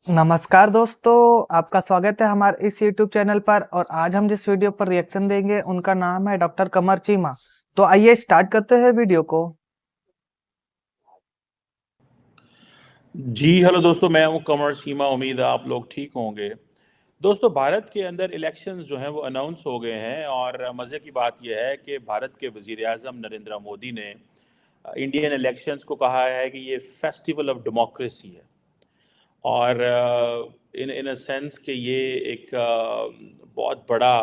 नमस्कार दोस्तों, आपका स्वागत है हमारे इस यूट्यूब चैनल पर। और आज हम जिस वीडियो पर रिएक्शन देंगे उनका नाम है डॉक्टर कमर चीमा। तो आइए स्टार्ट करते हैं वीडियो को। जी हेलो दोस्तों, मैं हूं कमर सीमा। उम्मीद है आप लोग ठीक होंगे। दोस्तों, भारत के अंदर इलेक्शंस जो हैं वो अनाउंस हो गए हैं और मज़े की बात यह है कि भारत के वज़ीर आज़म नरेंद्र मोदी ने इंडियन इलेक्शंस को कहा है कि ये फेस्टिवल ऑफ डेमोक्रेसी है। और इन इन अ सेंस कि ये एक बहुत बड़ा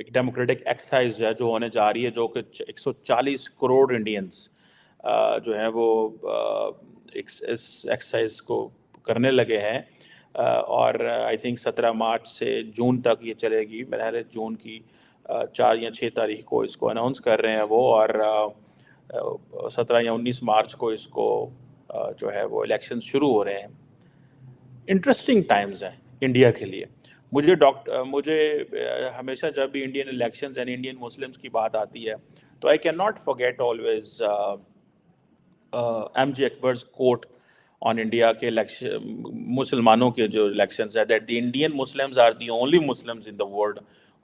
एक डेमोक्रेटिक एक्सरसाइज है जो होने जा रही है, जो कि 140 करोड़ इंडियंस जो हैं वो इस एक्सरसाइज को करने लगे हैं। और आई थिंक 17 मार्च से जून तक ये चलेगी। मेरे ख्याल है जून की 4 या 6 तारीख को इसको अनाउंस कर रहे हैं वो, और 17 या 19 मार्च को इसको जो है वो इलेक्शन शुरू हो रहे हैं। इंटरेस्टिंग टाइम्स हैं इंडिया के लिए। मुझे हमेशा जब भी Indian elections and Indian Muslims की बात आती है तो I can not forget always M J Akbar's quote on India के इलेक्शन, मुसलमानों के जो इलेक्शंस है, that the Indian Muslims are the only Muslims in the world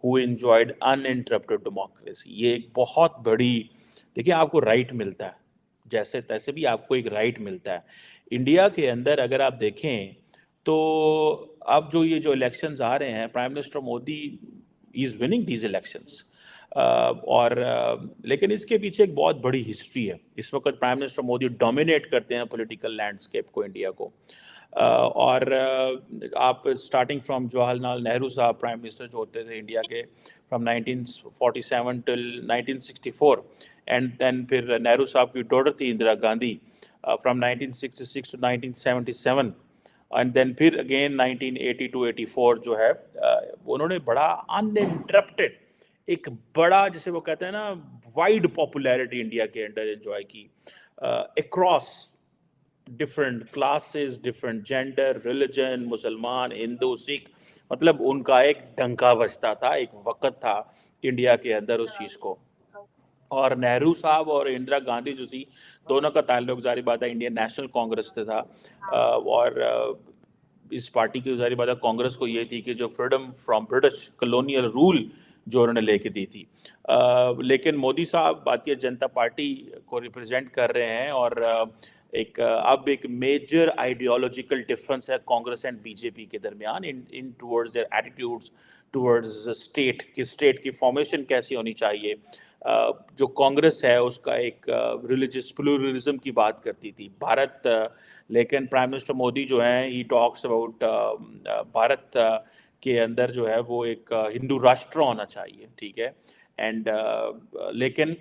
who enjoyed uninterrupted democracy. ये एक बहुत बड़ी, देखिए, आपको राइट मिलता है, जैसे तैसे भी आपको एक राइट मिलता है इंडिया के अंदर। अगर आप देखें तो अब जो इलेक्शंस आ रहे हैं, prime minister Modi is winning these elections. लेकिन इसके पीछे एक बहुत बड़ी हिस्ट्री है। इस वक्त प्राइम मिनिस्टर मोदी डोमिनेट करते हैं पॉलिटिकल लैंडस्केप को, इंडिया को। आप स्टार्टिंग फ्रॉम जवाहरलाल नेहरू साहब प्राइम मिनिस्टर जो होते थे इंडिया के, फ्रॉम 1947 टिल 1964, एंड देन फिर नेहरू साहब की डॉटर थी Indira Gandhi, from 1966 to 1977, and then फिर अगेन 1980 टू 84 जो है, उन्होंने बड़ा अनइंटरप्टेड, एक बड़ा, जिसे वो कहते हैं ना, वाइड पॉपुलैरिटी इंडिया के अंदर एंजॉय की across different classes, different gender, religion, मुसलमान, हिंदू, सिख। मतलब उनका एक डंका बजता था, एक वक्त था इंडिया के अंदर उस चीज़ को। और नेहरू साहब और इंदिरा गांधी जो थी, दोनों का ताल्लुक जारी बात है इंडियन नेशनल कांग्रेस से था। और इस पार्टी की जारी बात है कांग्रेस को ये थी कि जो freedom from British colonial rule जो उन्होंने लेके दी थी। लेकिन मोदी साहब भारतीय जनता पार्टी को रिप्रेजेंट कर रहे हैं, और अब एक मेजर आइडियोलॉजिकल डिफरेंस है कांग्रेस एंड बीजेपी के दरमियान इन towards their attitudes towards state की, स्टेट की फॉर्मेशन कैसी होनी चाहिए। जो कांग्रेस है उसका एक रिलीजियस प्लूरलिज्म की बात करती थी भारत, लेकिन प्राइम मिनिस्टर मोदी जो हैं, ही टॉक्स अबाउट भारत के अंदर जो है वो एक हिंदू राष्ट्र होना चाहिए, ठीक है। एंड लेकिन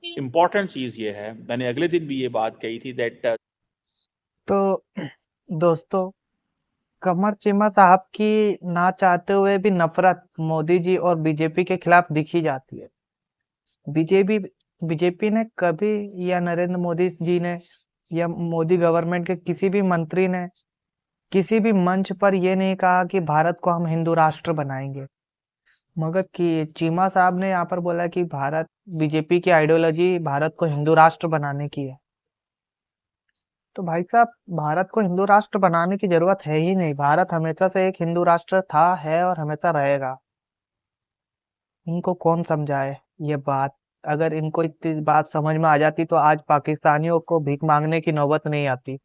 इम्पॉर्टेंट चीज़ ये है, मैंने अगले दिन भी ये बात कही थी, दैट तो दोस्तों, कमर चीमा साहब की ना चाहते हुए भी नफरत मोदी जी और बीजेपी के खिलाफ दिखी जाती है। बीजेपी बीजेपी ने कभी, या नरेंद्र मोदी जी ने, या मोदी गवर्नमेंट के किसी भी मंत्री ने किसी भी मंच पर ये नहीं कहा कि भारत को हम हिंदू राष्ट्र बनाएंगे। मगर कि चीमा साहब ने यहाँ पर बोला कि भारत, बीजेपी की आइडियोलॉजी भारत को हिंदू राष्ट्र बनाने की है। तो भाई साहब, भारत को हिंदू राष्ट्र बनाने की जरूरत है ही नहीं। भारत हमेशा से एक हिंदू राष्ट्र था, है और हमेशा रहेगा। इनको कौन समझाए ये बात। अगर इनको इतनी बात समझ में आ जाती तो आज पाकिस्तानियों को भीख मांगने की नौबत नहीं आती।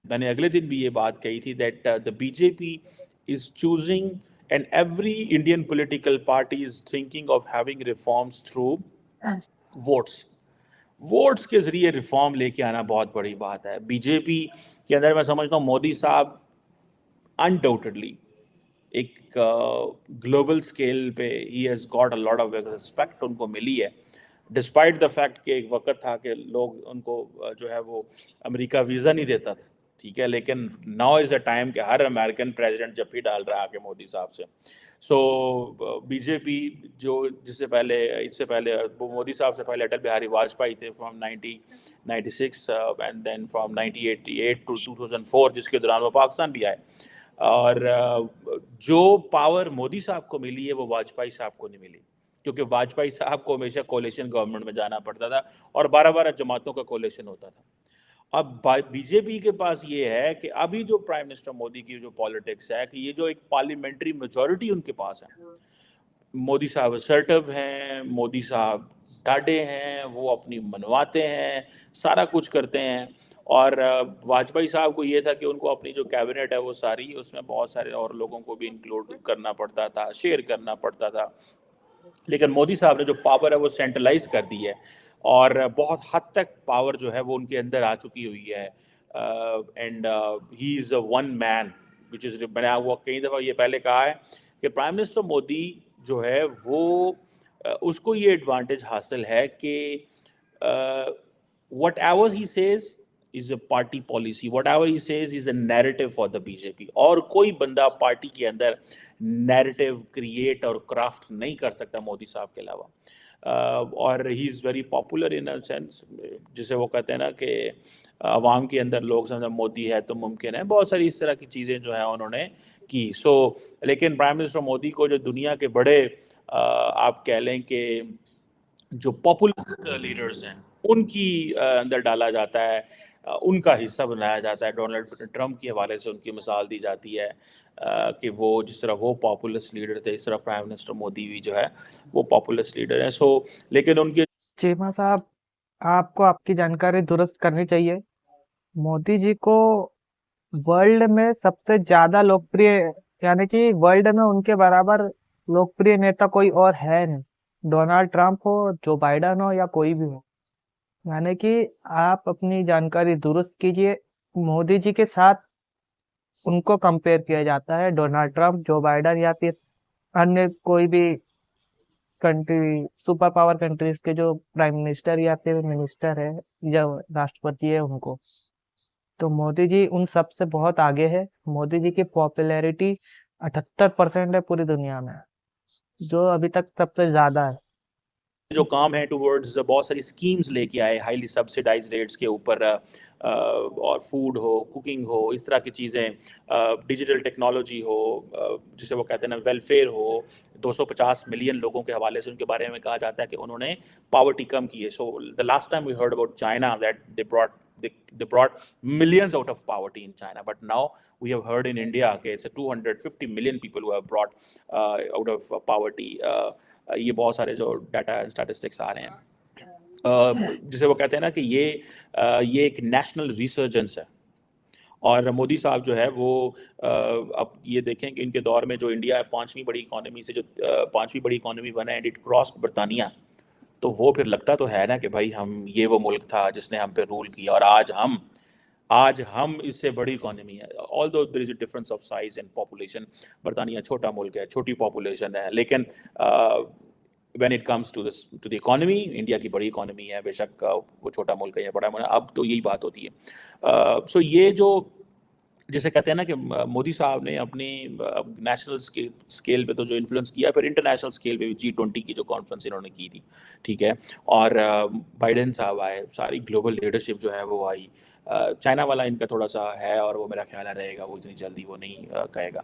मैंने अगले दिन भी ये बात कही थी, that the BJP is choosing, and every Indian political party is thinking of having reforms through votes. Votes के जरिए रिफॉर्म लेके आना बहुत बड़ी बात है बीजेपी के अंदर। मैं समझता हूँ मोदी साहब अनडाउटेडली एक ग्लोबल स्केल पे he has got a lot of respect उनको मिली है, डिस्पाइट द फैक्ट कि एक वक्त था कि लोग उनको जो है वो अमेरिका वीज़ा नहीं देता था, ठीक है। लेकिन नाउ इज़ अ टाइम कि हर अमेरिकन प्रेसिडेंट जब भी डाल रहा है आके मोदी साहब से। सो बीजेपी जो, जिससे पहले, इससे पहले वो मोदी साहब से पहले अटल बिहारी वाजपेयी थे, from 1996 and then from 1988 to 2004, जिसके दौरान वो पाकिस्तान भी आए। और जो पावर मोदी साहब को मिली है वो वाजपेयी साहब को नहीं मिली, क्योंकि वाजपेयी साहब को हमेशा कोalition गवर्नमेंट में जाना पड़ता था और 12-12 जमातों का कोalition होता था। अब बीजेपी के पास ये है कि अभी जो प्राइम मिनिस्टर मोदी की जो पॉलिटिक्स है कि ये जो एक पार्लियामेंट्री मेजोरिटी उनके पास है, मोदी साहब असर्टिव हैं, मोदी साहब डाढ़े हैं, वो अपनी मनवाते हैं, सारा कुछ करते हैं। और वाजपेयी साहब को ये था कि उनको अपनी जो कैबिनेट है वो सारी, उसमें बहुत सारे और लोगों को भी इंक्लूड करना पड़ता था, शेयर करना पड़ता था। लेकिन मोदी साहब ने जो पावर है वो सेंट्रलाइज कर दी है और बहुत हद तक पावर जो है वो उनके अंदर आ चुकी हुई है। And he is a one man which is बना हुआ। कई दफ़ा ये पहले कहा है कि प्राइम मिनिस्टर मोदी जो है वो उसको ये एडवांटेज हासिल है कि what ever he says is a party policy, what ever he says is a narrative for the BJP. और कोई बंदा पार्टी के अंदर नैरेटिव क्रिएट और क्राफ्ट नहीं कर सकता मोदी साहब के अलावा। और he is very popular in a sense, जिसे वो कहते हैं ना कि आवाम के अंदर लोग समझे मोदी है तो मुमकिन है। बहुत सारी इस तरह की चीज़ें जो है उन्होंने की। लेकिन प्राइम मिनिस्टर मोदी को जो दुनिया के बड़े आप कह लें कि जो पॉपुलिस्ट लीडर्स हैं उनकी अंदर डाला जाता है, उनका हिस्सा बनाया जाता है। डोनाल्ड ट्रंप के हवाले से उनकी मिसाल दी जाती है कि वो जिस तरह वो पॉपुलिस्ट लीडर थे, इस तरह प्राइम मिनिस्टर मोदी भी जो है वो पॉपुलिस्ट लीडर है। लेकिन उनके चीमा साहब, आपको आपकी जानकारी दुरुस्त करनी चाहिए। मोदी जी को वर्ल्ड में सबसे ज्यादा लोकप्रिय, यानी कि वर्ल्ड में उनके बराबर लोकप्रिय नेता कोई और है नहीं। डोनाल्ड ट्रंप हो, जो बाइडन हो या कोई भी हो, यानी कि आप अपनी जानकारी दुरुस्त कीजिए। मोदी जी के साथ उनको कंपेयर किया जाता है, डोनाल्ड ट्रंप, जो बाइडन या फिर अन्य कोई भी कंट्री, सुपर पावर कंट्रीज के जो प्राइम मिनिस्टर या फिर मिनिस्टर है या राष्ट्रपति है उनको। तो मोदी जी उन सब से बहुत आगे है। मोदी जी की पॉपुलैरिटी 78% है पूरी दुनिया में, जो अभी तक सबसे ज्यादा है। जो काम है टुवर्ड्स बहुत सारी स्कीम्स लेके आए हाईली सब्सिडाइज रेट्स के ऊपर, और फूड हो, कुकिंग हो, इस तरह की चीज़ें, डिजिटल टेक्नोलॉजी हो, जिसे वो कहते हैं ना वेलफेयर हो। 250 मिलियन लोगों के हवाले से उनके बारे में कहा जाता है कि उन्होंने पावर्टी कम की है। So the last time we heard about China that they brought millions out of poverty in China, but now we have heard in India okay, it's 250 million people who have brought out of poverty. ये बहुत सारे जो data statistics आ रहे हैं, जिसे वो कहते हैं ना कि ये एक नेशनल रिसर्जेंस है। और मोदी साहब जो है वो अब ये देखें कि इनके दौर में जो इंडिया पांचवी बड़ी इकोनॉमी से जो पांचवी बड़ी इकोनॉमी बना है, एंड इट क्रॉस्ड बरतानिया। तो वो फिर लगता तो है ना कि भाई हम ये वो मुल्क था जिसने हम पे रूल किया, और आज हम इससे बड़ी इकोनॉमी है। Although there is a difference of size and population. बरतानिया छोटा मुल्क है, छोटी पॉपुलेशन है, लेकिन when it comes to this to the economy, India की बड़ी इकोनॉमी है। बेशक वो छोटा मुल्क है या बड़ा मुल्क है, अब तो यही बात होती है। सो ये जो जैसे कहते हैं ना कि मोदी साहब ने अपनी नेशनल स्केल पे तो जो इन्फ्लुएंस किया, फिर इंटरनेशनल स्केल पे भी G20 की जो कॉन्फ्रेंस इन्होंने की थी, ठीक है। और बाइडेन साहब आए, सारी ग्लोबल लीडरशिप जो है वो आई। चाइना वाला इनका थोड़ा सा है और वो मेरा ख्याल है रहेगा, वो इतनी जल्दी वो नहीं कहेगा।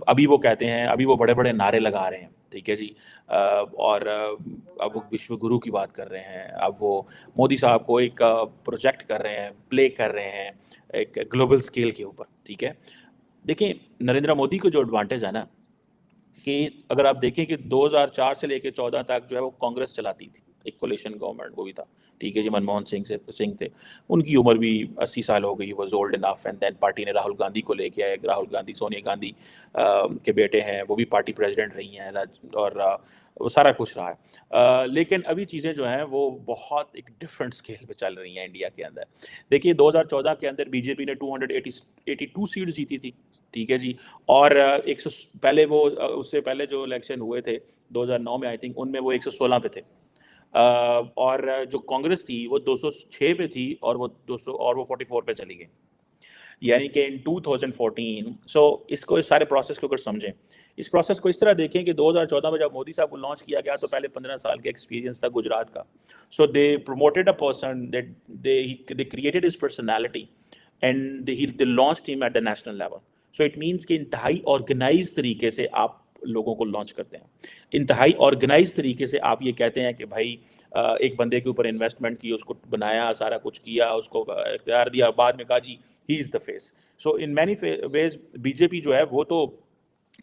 अभी वो कहते हैं, अभी वो बड़े बड़े नारे लगा रहे हैं, ठीक है जी। और अब वो विश्व गुरु की बात कर रहे हैं, अब वो मोदी साहब को एक प्रोजेक्ट कर रहे हैं, प्ले कर रहे हैं एक ग्लोबल स्केल के ऊपर, ठीक है। देखिए नरेंद्र मोदी को जो एडवांटेज है ना, कि अगर आप देखें कि 2004 से लेकर 14 तक जो है वो कांग्रेस चलाती थी, एक कोलिशन गवर्नमेंट वो भी था, ठीक है जी। मनमोहन सिंह थे, उनकी उम्र भी 80 साल हो गई, was old enough. And then party ने राहुल गांधी को लेके आए। राहुल गांधी सोनिया गांधी के बेटे हैं, वो भी पार्टी प्रेसिडेंट रही हैं, और वो सारा कुछ रहा है। लेकिन अभी चीज़ें जो हैं वो बहुत एक डिफरेंट स्केल पे चल रही हैं इंडिया के अंदर। देखिए 2014 के अंदर बीजेपी ने 282 सीट्स जीती थी, ठीक है जी। और 100 पहले वो उससे पहले जो इलेक्शन हुए थे 2009 में, आई थिंक उनमें वो 116 पे थे। और जो कांग्रेस थी वो 206 पे थी, और वो 200 और वो 44 पे चली गई। यानी कि इन 2014। इसको इस सारे प्रोसेस को अगर समझें, इस प्रोसेस को इस तरह देखें कि 2014 में जब मोदी साहब को लॉन्च किया गया तो पहले 15 साल का एक्सपीरियंस था गुजरात का। So they promoted a person that they created his personality, and they launched him at the national level. So it means कि इंतहाई ऑर्गेनाइज तरीके से आप लोगों को लॉन्च करते हैं, इंतहाई ऑर्गेनाइज तरीके से आप ये कहते हैं कि भाई एक बंदे के ऊपर इन्वेस्टमेंट की, उसको बनाया, सारा कुछ किया, उसको इख्तियार दिया, बाद में कहा जी he is the face. So in many ways BJP जो है वो तो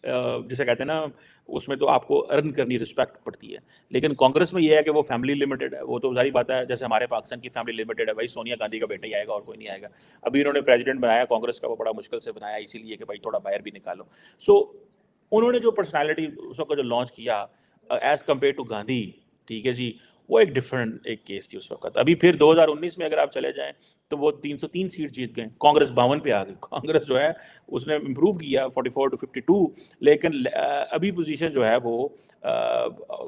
जिसे कहते हैं ना, उसमें तो आपको अर्न करनी रिस्पेक्ट पड़ती है। लेकिन कांग्रेस में ये है कि वो फैमिली लिमिटेड है, वो तो सारी बात है, जैसे हमारे पाकिस्तान की फैमिली लिमिटेड है, भाई सोनिया गांधी का बेटा ही आएगा और कोई नहीं आएगा। अभी इन्होंने प्रेसिडेंट बनाया कांग्रेस का, वो बड़ा मुश्किल से बनाया इसीलिए कि भाई थोड़ा बाहर भी निकालो। सो उन्होंने जो पर्सनैलिटी उस वक्त जो लॉन्च किया एज कम्पेयर टू गांधी, ठीक है जी, वो एक डिफरेंट एक केस थी उस वक्त। अभी फिर 2019 में अगर आप चले जाएं तो वो 303 सीट जीत गए, कांग्रेस 52 पे आ गई। कांग्रेस जो है उसने इम्प्रूव किया 44 to 52, लेकिन अभी पोजीशन जो है वो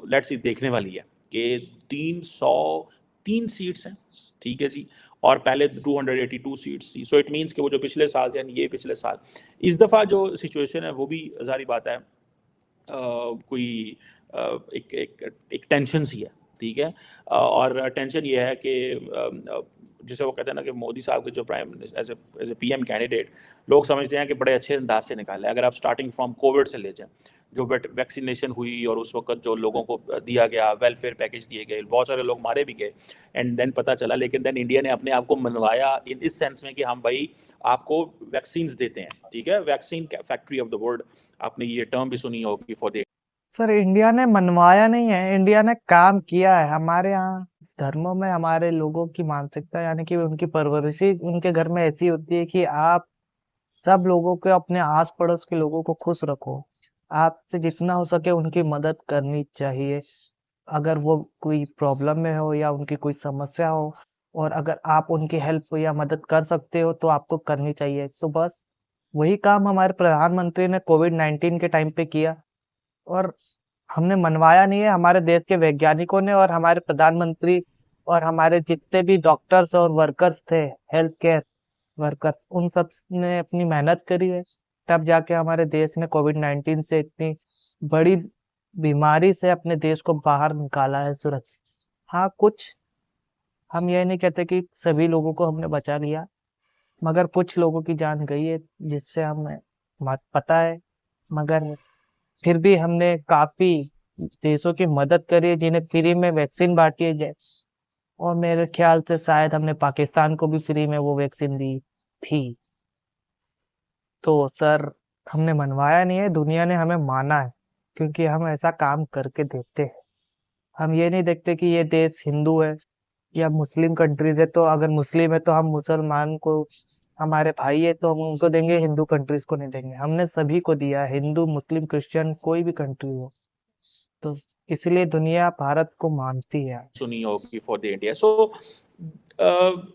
लेट्स सी देखने वाली है कि 303 सीट्स हैं, ठीक है जी, और पहले 282 सीट्स थी। सो इट मीन्स कि वो जो पिछले साल थे, यानी ये पिछले साल, इस दफ़ा जो सिचुएशन है वो भी जारी बात है कोई एक एक एक टेंशन सी है, ठीक है। और टेंशन ये है कि जिसे वो कहते हैं ना कि मोदी साहब के जो prime minister as a PM candidate, लोग समझते हैं कि बड़े अच्छे अंदाज से निकाले। अगर आप स्टार्टिंग फ्रॉम कोविड से ले जाएं, जो वैक्सीनेशन हुई और उस वक्त जो लोगों को दिया गया वेलफेयर पैकेज दिए गए, बहुत सारे लोग मारे भी गए, एंड देन पता चला, लेकिन देन इंडिया ने अपने आप को मनवाया इन इस सेंस में कि हम भाई आपको वैक्सीन देते हैं, ठीक है, vaccine factory of the world, आपने ये टर्म भी सुनी होगी फॉर द। सर इंडिया ने मनवाया नहीं है, इंडिया ने काम किया है। हमारे यहाँ धर्मों में हमारे लोगों की मानसिकता यानी कि उनकी परवरिश ही उनके घर में ऐसी होती है कि आप सब लोगों को, अपने आस पड़ोस के लोगों को खुश रखो। आपसे जितना हो सके उनकी मदद करनी चाहिए, अगर वो कोई प्रॉब्लम में हो या उनकी कोई समस्या हो, और अगर आप उनकी हेल्प या मदद कर सकते हो तो आपको करनी चाहिए। तो बस वही काम हमारे प्रधानमंत्री ने कोविड-19 के टाइम पे किया, और हमने मनवाया नहीं है। हमारे देश के वैज्ञानिकों ने और हमारे प्रधानमंत्री और हमारे जितने भी डॉक्टर्स और वर्कर्स थे, हेल्थ केयर वर्कर्स, उन सब ने अपनी मेहनत करी है, तब जाके हमारे देश ने कोविड-19 से, इतनी बड़ी बीमारी से अपने देश को बाहर निकाला है सुरक्षित। हाँ, कुछ हम ये नहीं कहते कि सभी लोगों को हमने बचा लिया, मगर कुछ लोगों की जान गई है जिससे हमें पता है। मगर फिर भी हमने काफी देशों की मदद करी है जिन्हें फ्री में वैक्सीन बांटी है, और मेरे ख्याल से शायद हमने पाकिस्तान को भी फ्री में वो वैक्सीन दी थी। तो सर हमने मनवाया नहीं है, दुनिया ने हमें माना है, क्योंकि हम ऐसा काम करके देते हैं। हम ये नहीं देखते कि ये देश हिंदू है या मुस्लिम कंट्रीज है, तो अगर मुस्लिम है तो हम मुसलमान को, हमारे भाई है तो हम उनको देंगे, हिंदू कंट्रीज को नहीं देंगे। हमने सभी को दिया है, हिंदू मुस्लिम क्रिश्चियन कोई भी कंट्री हो। तो इसलिए दुनिया भारत को मानती है। सुनी होगी for the India. So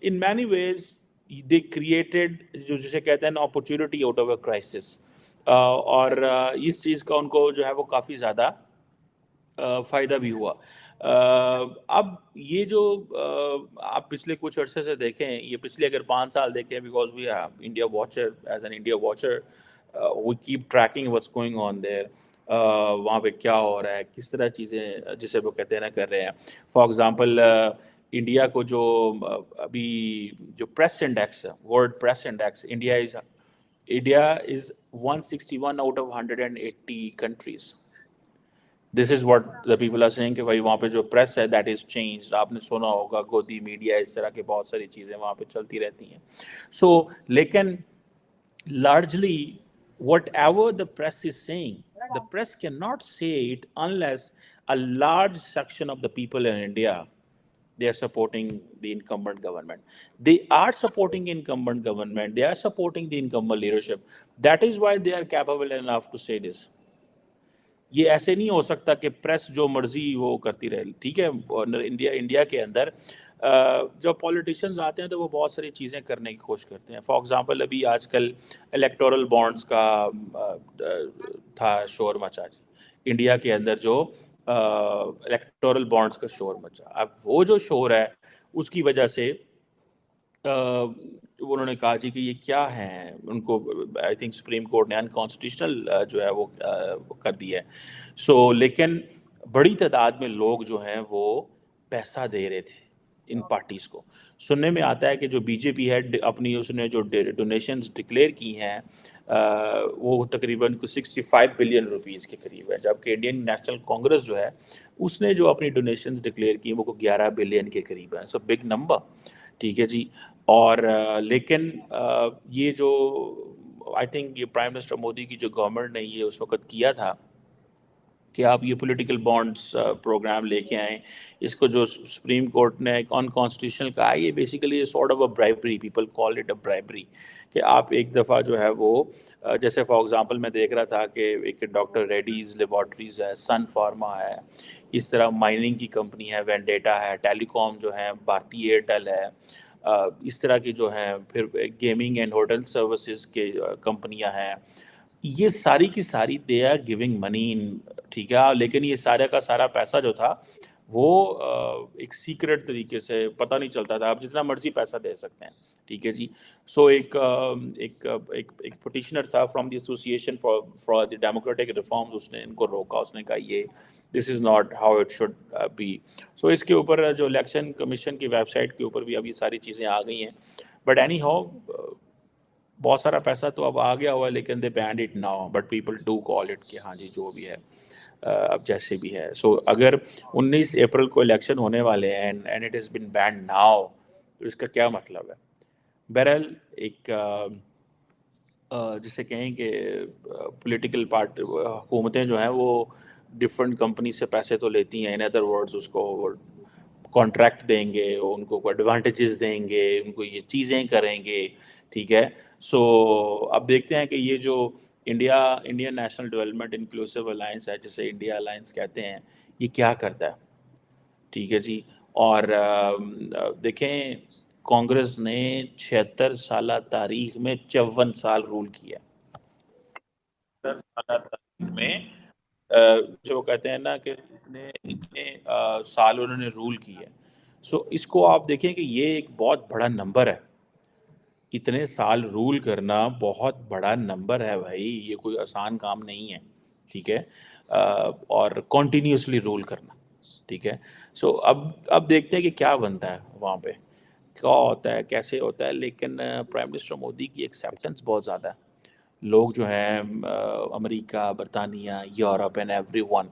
in many veg they created, जो जिसे कहते हैं opportunity out of a crisis, और इस चीज़ का उनको जो है वो काफ़ी ज़्यादा फ़ायदा भी हुआ। अब ये जो आप पिछले कुछ अरसे से देखें, ये पिछले अगर 5 साल देखें, because we are India watcher, as an India watcher we keep tracking what's going on there, वहाँ पे क्या हो रहा है, किस तरह चीज़ें जिसे वो कहते हैं ना कर रहे हैं। फॉर एग्जांपल इंडिया को जो अभी जो प्रेस इंडेक्स है, world press index, India is 161 out of 180 countries. This is what the people are saying कि भाई वहाँ पे जो प्रेस है दैट इज चेंज्ड। आपने सुना होगा गोदी मीडिया, इस तरह के बहुत सारी चीज़ें वहाँ पे चलती रहती हैं। सो लेकिन largely whatever the press is saying, the press cannot say it unless a large section of the people in India, they are supporting the incumbent government. They are supporting incumbent government, they are supporting the incumbent leadership. That is why they are capable enough to say this. ये ऐसे नहीं हो सकता कि press जो मर्जी वो करती रहे, ठीक है। और इंडिया के अंदर जब पॉलिटिशियंस आते हैं तो वो बहुत सारी चीज़ें करने की कोशिश करते हैं। फॉर एग्जांपल अभी आजकल इलेक्टोरल बॉन्ड्स का था शोर मचा जी, इंडिया के अंदर जो इलेक्टोरल बॉन्ड्स का शोर मचा। अब वो जो शोर है उसकी वजह से उन्होंने कहा जी कि ये क्या है, उनको आई थिंक सुप्रीम कोर्ट ने अनकॉन्स्टिट्यूशनल जो है वो कर दिया है। सो लेकिन बड़ी तादाद में लोग जो हैं वो पैसा दे रहे थे इन पार्टीज को। सुनने में आता है कि जो बीजेपी है अपनी उसने जो डोनेशंस डिक्लेयर की हैं वो तकरीबन कुछ 65 बिलियन रुपीस के करीब है, जबकि इंडियन नेशनल कांग्रेस जो है उसने जो अपनी डोनेशंस डिक्लेयर की वो 11 बिलियन के करीब है। सो बिग नंबर, ठीक है जी। और लेकिन ये जो आई थिंक ये प्राइम मिनिस्टर मोदी की जो गवर्नमेंट ने ये उस वक्त किया था कि आप ये पॉलिटिकल बॉन्ड्स प्रोग्राम लेके आए, इसको जो सुप्रीम कोर्ट ने अनकॉन्स्टिट्यूशनल कहा, ये basically sort of a bribery, people call it a bribery, कि आप एक दफ़ा जो है वो जैसे फॉर एग्जांपल मैं देख रहा था कि एक डॉक्टर रेड्डीज लेबॉर्ट्रीज है, सन फार्मा है, इस तरह माइनिंग की कंपनी है वेंडेटा है, टेलीकॉम जो है भारती एयरटेल है, इस तरह की जो हैं, फिर गेमिंग एंड होटल सर्विसेज के कंपनियां हैं, ये सारी की सारी they are giving money in, ठीक है। लेकिन ये सारा का सारा पैसा जो था वो एक सीक्रेट तरीके से पता नहीं चलता था, आप जितना मर्जी पैसा दे सकते हैं, ठीक है जी। सो एक पिटिशनर था from the association for the democratic reforms, उसने इनको रोका, उसने कहा ये this is not how it should be. So इसके ऊपर जो इलेक्शन कमीशन की वेबसाइट के ऊपर भी अब ये सारी चीज़ें आ गई हैं, बट एनी हाउ बहुत सारा पैसा तो अब आ गया हुआ है, लेकिन they banned it now, but people do call it कि हाँ जी जो भी है अब जैसे भी है। सो अगर 19 अप्रैल को इलेक्शन होने वाले हैं and it is been band now, तो इसका क्या मतलब है? बहरहाल एक जिसे कहें कि पॉलिटिकल पार्टी हुकूमतें जो हैं वो डिफरेंट कंपनी से पैसे तो लेती हैं, इन अदर वर्ड्स उसको कॉन्ट्रैक्ट देंगे, उनको एडवांटेजेस देंगे, उनको ये चीज़ें करेंगे, ठीक है। सो अब देखते हैं कि ये जो Indian national development inclusive alliance है, जिसे इंडिया अलायंस कहते हैं, ये क्या करता है, ठीक है जी। और देखें, कांग्रेस ने 76 साल तारीख में 54 साल रूल किया, 76 साल तारीख में जो वो कहते हैं ना कि इतने इतने साल उन्होंने रूल किए। सो इसको आप देखें कि ये एक बहुत बड़ा नंबर है, इतने साल रूल करना बहुत बड़ा नंबर है भाई, ये कोई आसान काम नहीं है, ठीक है। और कॉन्टीन्यूसली रूल करना, ठीक है। सो अब देखते हैं कि क्या बनता है वहाँ पे, क्या होता है, कैसे होता है। लेकिन प्राइम मिनिस्टर मोदी की एक्सेप्टेंस बहुत ज़्यादा है, लोग जो हैं अमेरिका, बरतानिया, Europe and everyone,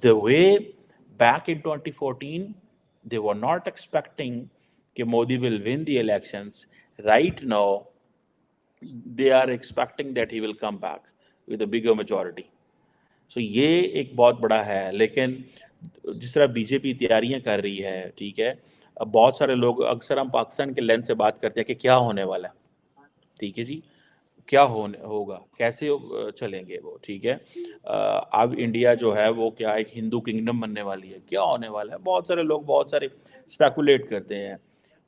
the way back in 2014 they were not expecting कि Modi will win the elections. Right now they are expecting that he will come back with a bigger majority. So ये एक बहुत बड़ा है। लेकिन जिस तरह बीजेपी तैयारियां कर रही है, ठीक है, अब बहुत सारे लोग, अक्सर हम पाकिस्तान के लेंस से बात करते हैं कि क्या होने वाला है, ठीक है जी, क्या होगा, कैसे चलेंगे वो, ठीक है। अब इंडिया जो है वो क्या एक हिंदू किंगडम बनने वाली है, क्या होने वाला है, बहुत सारे लोग बहुत सारे स्पेकुलेट करते हैं।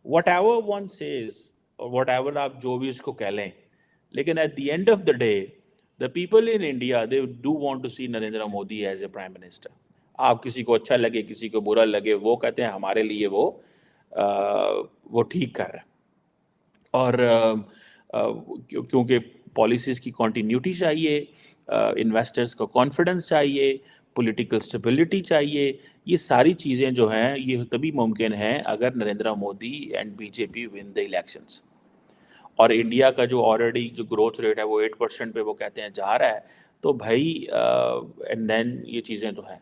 वट एवर वन सेज, और वट एवर आप जो भी इसको कह लें, लेकिन at the end of the day the people in India they do want to see Narendra Modi as a prime minister. आप किसी को अच्छा लगे किसी को बुरा लगे, वो कहते हैं हमारे लिए वो ठीक कर रहा है। और क्योंकि पॉलिसीज़ की कॉन्टीन्यूटी चाहिए, इन्वेस्टर्स को कॉन्फिडेंस चाहिए, पॉलिटिकल स्टेबिलिटी चाहिए, ये सारी चीज़ें जो हैं ये तभी मुमकिन हैं अगर Narendra Modi and BJP win the elections. और इंडिया का जो ऑलरेडी जो ग्रोथ रेट है वो 8% पे वो कहते हैं जा रहा है, तो भाई एंड देन ये चीज़ें तो हैं।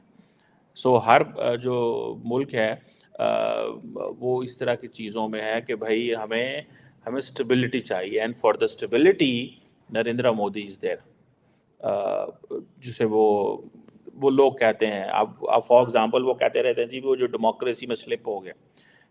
सो हर जो मुल्क है वो इस तरह की चीज़ों में है कि भाई हमें हमें स्टेबिलिटी चाहिए, and for the stability Narendra Modi is there, जिसे वो लोग कहते हैं। अब फॉर एग्जांपल वो कहते रहते हैं जी वो जो डेमोक्रेसी में स्लिप हो गया,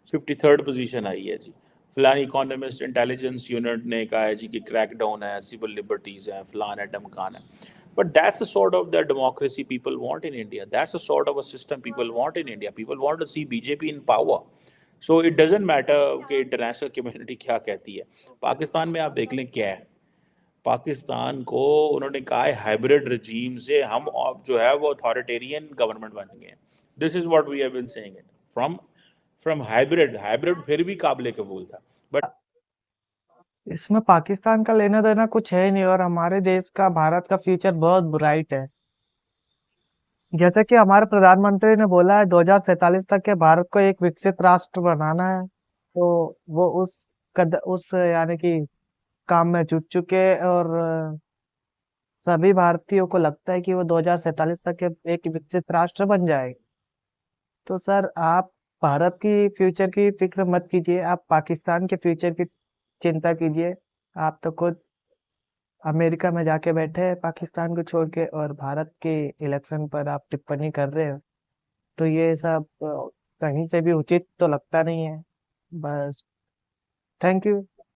53rd पोजीशन आई है जी, फलानी इकोनॉमिस्ट इंटेलिजेंस यूनिट ने कहा है जी कि क्रैकडाउन है, सिविल लिबर्टीज़ हैं, फलान है, ढमकान है। But that's the sort of the democracy people want in India. That's the sort of a system people want in India. People want to see BJP in power. So it doesn't matter कि international community क्या कहती है। पाकिस्तान में आप देख लें क्या है, पाकिस्तान को उन्होंने कहा है हाइब्रिड रजीम से हम जो है वो अथॉरिटेरियन गवर्नमेंट बन गए हैं। This is what we have been saying it from from hybrid फिर भी काबिल कबूल था, बट इसमें पाकिस्तान का लेना देना कुछ है ही नहीं, और हमारे देश का, भारत का फ्यूचर बहुत ब्राइट है। जैसे कि हमारे प्रधानमंत्री ने बोला है 2047 तक के भारत को एक विकसित राष्ट्र बनाना है, तो वो उस यानी कि काम में जुट चुके हैं, और सभी भारतीयों को लगता है कि वो 2047 तक के एक विकसित राष्ट्र बन जाएगा। तो सर, आप भारत की फ्यूचर की फिक्र मत कीजिए, आप पाकिस्तान के फ्यूचर की चिंता कीजिए। आप तो खुद अमेरिका में जाके बैठे हैं पाकिस्तान को छोड़ के, और भारत के इलेक्शन पर आप टिप्पणी कर रहे हो, तो ये सब कहीं से भी उचित तो लगता नहीं है। बस, थैंक यू।